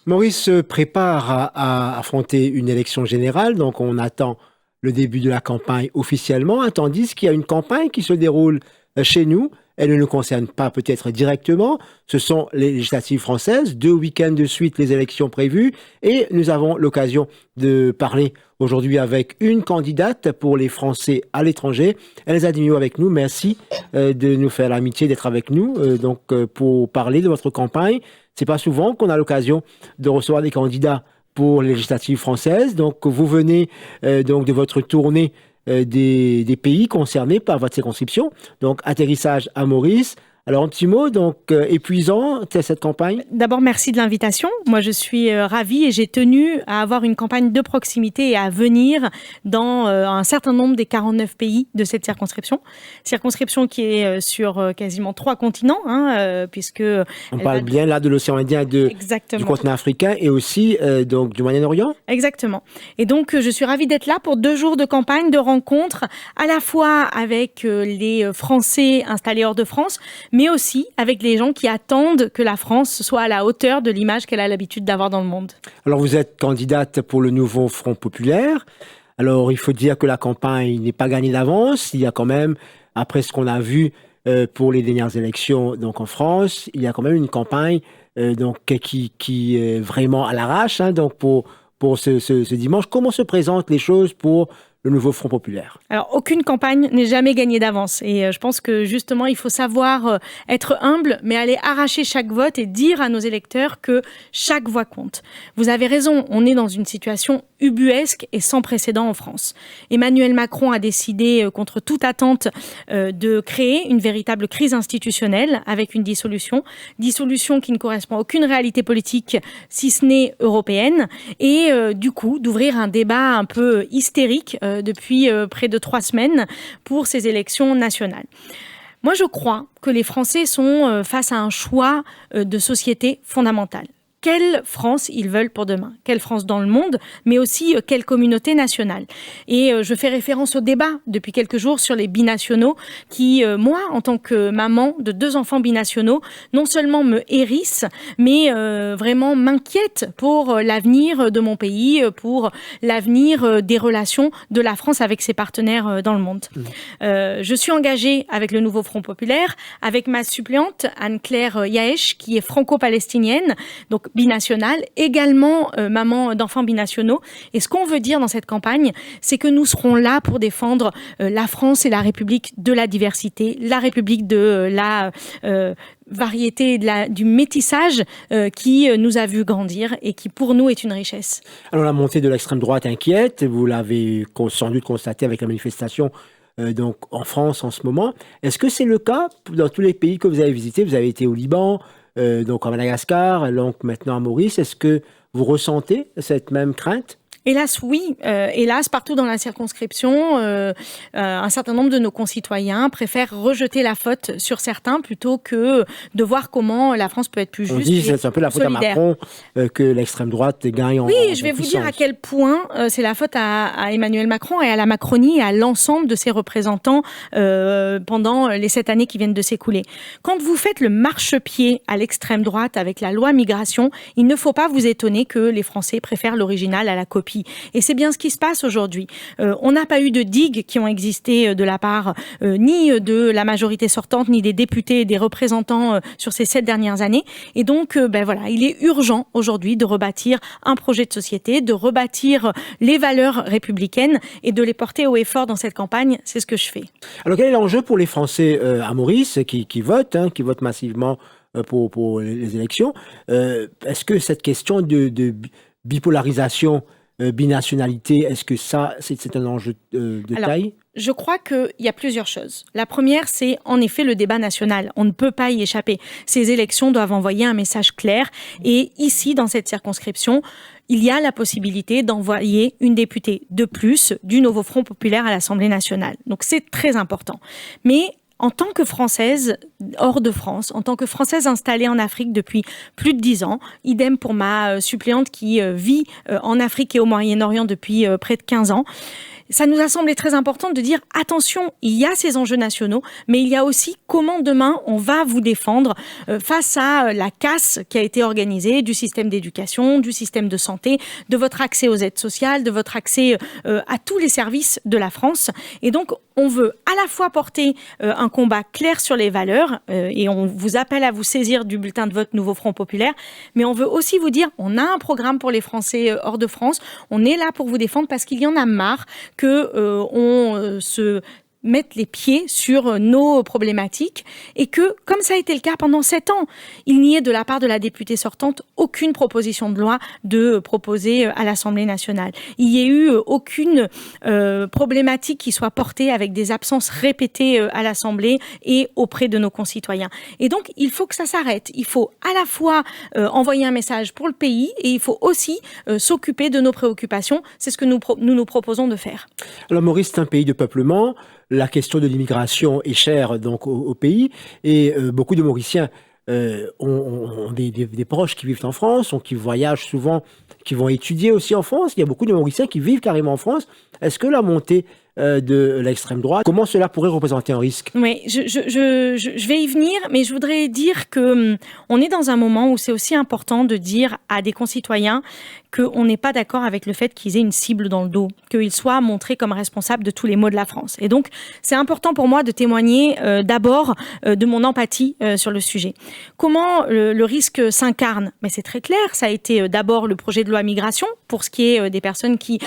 Maurice se prépare à affronter une élection générale, donc on attend le début de la campagne officiellement, tandis qu'il y a une campagne qui se déroule chez nous. Elle ne nous concerne pas peut-être directement. Ce sont les législatives françaises, 2 week-ends de suite les élections prévues, et nous avons l'occasion de parler aujourd'hui avec une candidate pour les Français à l'étranger. Elsa Digno avec nous. Merci de nous faire l'amitié d'être avec nous pour parler de votre campagne. C'est pas souvent qu'on a l'occasion de recevoir des candidats pour les législatives françaises. Donc, vous venez de votre tournée des pays concernés par votre circonscription. Donc, atterrissage à Maurice. Alors, un petit mot, épuisant, cette campagne? D'abord, merci de l'invitation. Moi, je suis ravie et j'ai tenu à avoir une campagne de proximité et à venir dans un certain nombre des 49 pays de cette circonscription. Circonscription qui est sur quasiment 3 continents, puisque... On parle bien là de l'océan Indien et du continent africain et aussi du Moyen-Orient? Exactement. Et donc, je suis ravie d'être là pour 2 jours de campagne, de rencontres, à la fois avec les Français installés hors de France, mais aussi avec les gens qui attendent que la France soit à la hauteur de l'image qu'elle a l'habitude d'avoir dans le monde. Alors, vous êtes candidate pour le nouveau Front populaire. Alors, il faut dire que la campagne n'est pas gagnée d'avance. Il y a quand même, après ce qu'on a vu pour les dernières élections donc en France, il y a quand même une campagne qui est vraiment à l'arrache pour ce dimanche. Comment se présentent les choses pour le nouveau Front populaire? Alors, aucune campagne n'est jamais gagnée d'avance. Et je pense que justement, il faut savoir être humble, mais aller arracher chaque vote et dire à nos électeurs que chaque voix compte. Vous avez raison, on est dans une situation ubuesque et sans précédent en France. Emmanuel Macron a décidé, contre toute attente, de créer une véritable crise institutionnelle avec une dissolution qui ne correspond à aucune réalité politique, si ce n'est européenne, et du coup, d'ouvrir un débat un peu hystérique depuis près de 3 semaines pour ces élections nationales. Moi, je crois que les Français sont face à un choix de société fondamental. Quelle France ils veulent pour demain? Quelle France dans le monde, mais aussi quelle communauté nationale? Et je fais référence au débat depuis quelques jours sur les binationaux qui, moi, en tant que maman de 2 enfants binationaux, non seulement me hérissent, mais vraiment m'inquiètent pour l'avenir de mon pays, pour l'avenir des relations de la France avec ses partenaires dans le monde. Je suis engagée avec le nouveau Front populaire, avec ma suppléante Anne-Claire Yaesh, qui est franco-palestinienne, donc binationale, également maman d'enfants binationaux. Et ce qu'on veut dire dans cette campagne, c'est que nous serons là pour défendre la France et la République de la diversité, la République de la variété, du métissage qui nous a vu grandir et qui pour nous est une richesse. Alors la montée de l'extrême droite inquiète, vous l'avez sans doute constaté avec la manifestation en France en ce moment. Est-ce que c'est le cas dans tous les pays que vous avez visités? Vous avez été au Liban, à Madagascar, donc maintenant à Maurice. Est-ce que vous ressentez cette même crainte? Hélas, oui. Hélas, partout dans la circonscription, un certain nombre de nos concitoyens préfèrent rejeter la faute sur certains plutôt que de voir comment la France peut être plus juste. On dit que c'est un peu la faute solidaire. à Macron que l'extrême droite gagne en Oui, je vais vous dire à quel point c'est la faute à Emmanuel Macron et à la Macronie et à l'ensemble de ses représentants pendant les 7 années qui viennent de s'écouler. Quand vous faites le marchepied à l'extrême droite avec la loi migration, il ne faut pas vous étonner que les Français préfèrent l'original à la copie. Et c'est bien ce qui se passe aujourd'hui. On n'a pas eu de digues qui ont existé de la part ni de la majorité sortante, ni des députés et des représentants sur ces 7 dernières années. Et donc, il est urgent aujourd'hui de rebâtir un projet de société, de rebâtir les valeurs républicaines et de les porter haut et fort dans cette campagne. C'est ce que je fais. Alors, quel est l'enjeu pour les Français à Maurice qui votent massivement pour les élections? Est-ce que cette question de bipolarisation, binationalité, est-ce que ça, c'est un enjeu de taille? Je crois qu'il y a plusieurs choses. La première, c'est en effet le débat national. On ne peut pas y échapper. Ces élections doivent envoyer un message clair. Et ici, dans cette circonscription, il y a la possibilité d'envoyer une députée de plus du nouveau Front populaire à l'Assemblée nationale. Donc c'est très important. Mais en tant que Française hors de France, en tant que Française installée en Afrique depuis plus de 10 ans, idem pour ma suppléante qui vit en Afrique et au Moyen-Orient depuis près de 15 ans, ça nous a semblé très important de dire attention, il y a ces enjeux nationaux, mais il y a aussi comment demain on va vous défendre face à la casse qui a été organisée du système d'éducation, du système de santé, de votre accès aux aides sociales, de votre accès à tous les services de la France. Et donc, on veut à la fois porter un combat clair sur les valeurs et on vous appelle à vous saisir du bulletin de vote Nouveau Front Populaire, mais on veut aussi vous dire on a un programme pour les Français hors de France, on est là pour vous défendre parce qu'il y en a marre qu'on se mettre les pieds sur nos problématiques et que, comme ça a été le cas pendant 7 ans, il n'y ait de la part de la députée sortante aucune proposition de loi de proposer à l'Assemblée nationale. Il n'y ait eu aucune problématique qui soit portée avec des absences répétées à l'Assemblée et auprès de nos concitoyens. Et donc, il faut que ça s'arrête. Il faut à la fois envoyer un message pour le pays et il faut aussi s'occuper de nos préoccupations. C'est ce que nous proposons de faire. Alors Maurice, c'est un pays de peuplement. La question de l'immigration est chère donc au pays et beaucoup de Mauriciens ont des proches qui vivent en France, qui voyagent souvent, qui vont étudier aussi en France. Il y a beaucoup de Mauriciens qui vivent carrément en France. Est-ce que la montée de l'extrême droite, comment cela pourrait représenter un risque? Oui, je vais y venir, mais je voudrais dire que on est dans un moment où c'est aussi important de dire à des concitoyens qu'on n'est pas d'accord avec le fait qu'ils aient une cible dans le dos, qu'ils soient montrés comme responsables de tous les maux de la France. Et donc, c'est important pour moi de témoigner d'abord de mon empathie sur le sujet. Comment le risque s'incarne? Mais c'est très clair, ça a été d'abord le projet de loi migration, pour ce qui est des personnes qui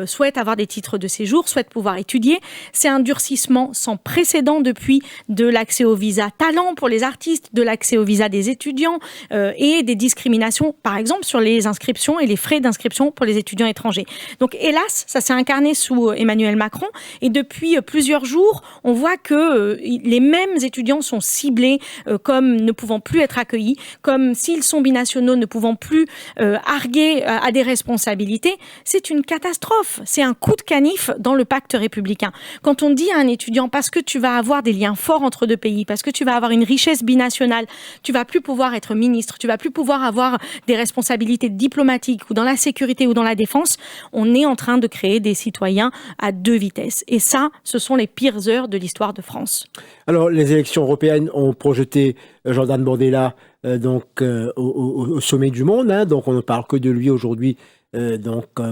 souhaitent avoir des titres de séjour, souhaitent pouvoir étudier. C'est un durcissement sans précédent depuis de l'accès au visa talent pour les artistes, de l'accès au visa des étudiants et des discriminations, par exemple, sur les inscriptions et les frais d'inscription pour les étudiants étrangers. Donc, hélas, ça s'est incarné sous Emmanuel Macron et depuis plusieurs jours, on voit que les mêmes étudiants sont ciblés comme ne pouvant plus être accueillis, comme s'ils sont binationaux, ne pouvant plus arguer à des responsabilités. C'est une catastrophe. C'est un coup de canif dans le pacte républicain. Quand on dit à un étudiant, parce que tu vas avoir des liens forts entre deux pays, parce que tu vas avoir une richesse binationale, tu vas plus pouvoir être ministre, tu vas plus pouvoir avoir des responsabilités diplomatiques ou dans la sécurité ou dans la défense, on est en train de créer des citoyens à 2 vitesses. Et ça, ce sont les pires heures de l'histoire de France. Alors, les élections européennes ont projeté Jordan Bardella au sommet du monde. Donc, on ne parle que de lui aujourd'hui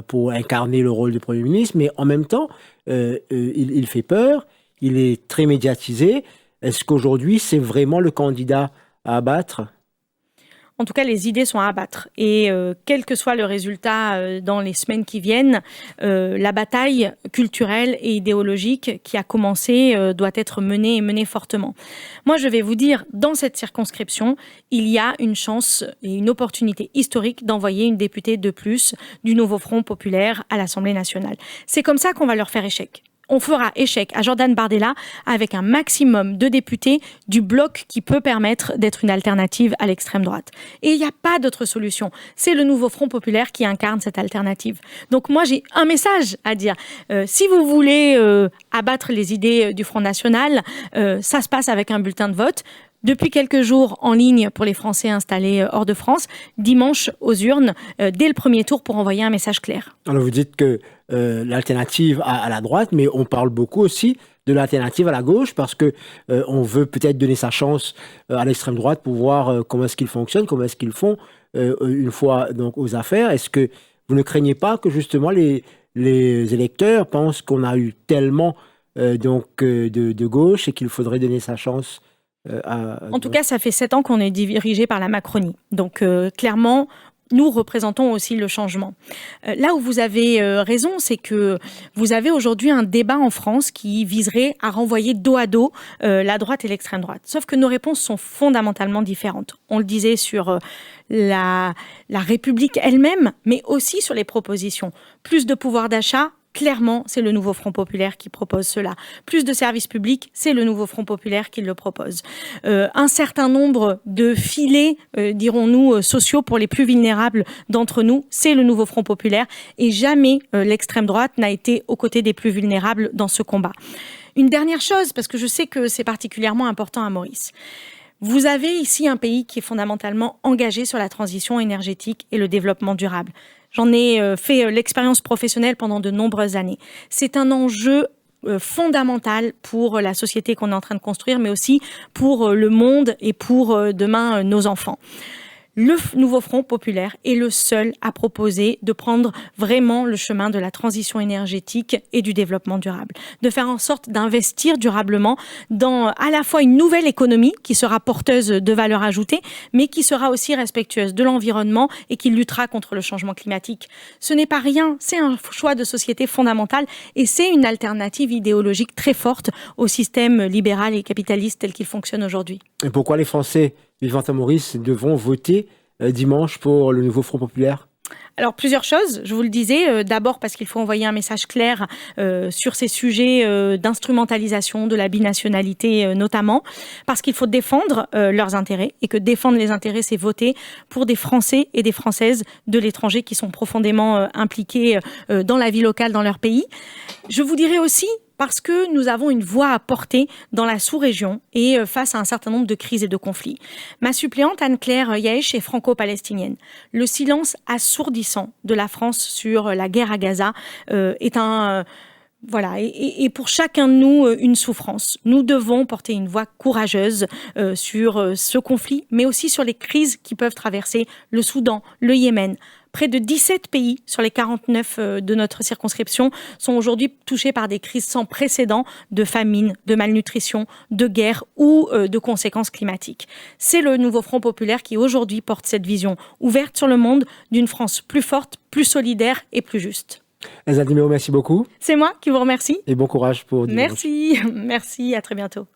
pour incarner le rôle du Premier ministre. Mais en même temps, il fait peur. Il est très médiatisé. Est-ce qu'aujourd'hui, c'est vraiment le candidat à abattre ? En tout cas, les idées sont à abattre. Et quel que soit le résultat dans les semaines qui viennent, la bataille culturelle et idéologique qui a commencé doit être menée et menée fortement. Moi, je vais vous dire, dans cette circonscription, il y a une chance et une opportunité historique d'envoyer une députée de plus du Nouveau Front Populaire à l'Assemblée nationale. C'est comme ça qu'on va leur faire échec. On fera échec à Jordan Bardella avec un maximum de députés du bloc qui peut permettre d'être une alternative à l'extrême droite. Et il n'y a pas d'autre solution. C'est le Nouveau Front Populaire qui incarne cette alternative. Donc moi, j'ai un message à dire. Si vous voulez abattre les idées du Front National, ça se passe avec un bulletin de vote. Depuis quelques jours en ligne pour les Français installés hors de France, dimanche aux urnes, dès le premier tour pour envoyer un message clair. Alors vous dites que l'alternative à la droite, mais on parle beaucoup aussi de l'alternative à la gauche parce que on veut peut-être donner sa chance à l'extrême droite pour voir comment est-ce qu'ils fonctionnent, comment est-ce qu'ils font une fois donc aux affaires. Est-ce que vous ne craignez pas que justement les électeurs pensent qu'on a eu tellement de gauche et qu'il faudrait donner sa chance En tout cas, ça fait 7 ans qu'on est dirigé par la Macronie. Donc, clairement, nous représentons aussi le changement. Là où vous avez raison, c'est que vous avez aujourd'hui un débat en France qui viserait à renvoyer dos à dos la droite et l'extrême droite. Sauf que nos réponses sont fondamentalement différentes. On le disait sur la République elle-même, mais aussi sur les propositions. Plus de pouvoir d'achat. Clairement, c'est le Nouveau Front Populaire qui propose cela. Plus de services publics, c'est le Nouveau Front Populaire qui le propose. Un certain nombre de filets, dirons-nous, sociaux pour les plus vulnérables d'entre nous, c'est le Nouveau Front Populaire. Et jamais l'extrême droite n'a été aux côtés des plus vulnérables dans ce combat. Une dernière chose, parce que je sais que c'est particulièrement important à Maurice. Vous avez ici un pays qui est fondamentalement engagé sur la transition énergétique et le développement durable. J'en ai fait l'expérience professionnelle pendant de nombreuses années. C'est un enjeu fondamental pour la société qu'on est en train de construire, mais aussi pour le monde et pour demain nos enfants. Le nouveau Front populaire est le seul à proposer de prendre vraiment le chemin de la transition énergétique et du développement durable, de faire en sorte d'investir durablement dans à la fois une nouvelle économie qui sera porteuse de valeur ajoutée, mais qui sera aussi respectueuse de l'environnement et qui luttera contre le changement climatique. Ce n'est pas rien, c'est un choix de société fondamental et c'est une alternative idéologique très forte au système libéral et capitaliste tel qu'il fonctionne aujourd'hui. Et pourquoi les Français vivant à Maurice devront voter dimanche pour le nouveau Front populaire? Alors, plusieurs choses, je vous le disais. D'abord parce qu'il faut envoyer un message clair sur ces sujets d'instrumentalisation de la binationalité notamment, parce qu'il faut défendre leurs intérêts et que défendre les intérêts, c'est voter pour des Français et des Françaises de l'étranger qui sont profondément impliqués dans la vie locale, dans leur pays. Je vous dirais aussi parce que nous avons une voix à porter dans la sous-région et face à un certain nombre de crises et de conflits. Ma suppléante, Anne-Claire Yaesh, est franco-palestinienne. Le silence assourdissant de la France sur la guerre à Gaza est un... Voilà, et pour chacun de nous, une souffrance. Nous devons porter une voix courageuse sur ce conflit, mais aussi sur les crises qui peuvent traverser le Soudan, le Yémen. Près de 17 pays sur les 49 de notre circonscription sont aujourd'hui touchés par des crises sans précédent de famine, de malnutrition, de guerre ou de conséquences climatiques. C'est le nouveau Front populaire qui aujourd'hui porte cette vision ouverte sur le monde d'une France plus forte, plus solidaire et plus juste. Elsa Di Meo, merci beaucoup. C'est moi qui vous remercie. Et bon courage pour dimanche. Merci, à très bientôt.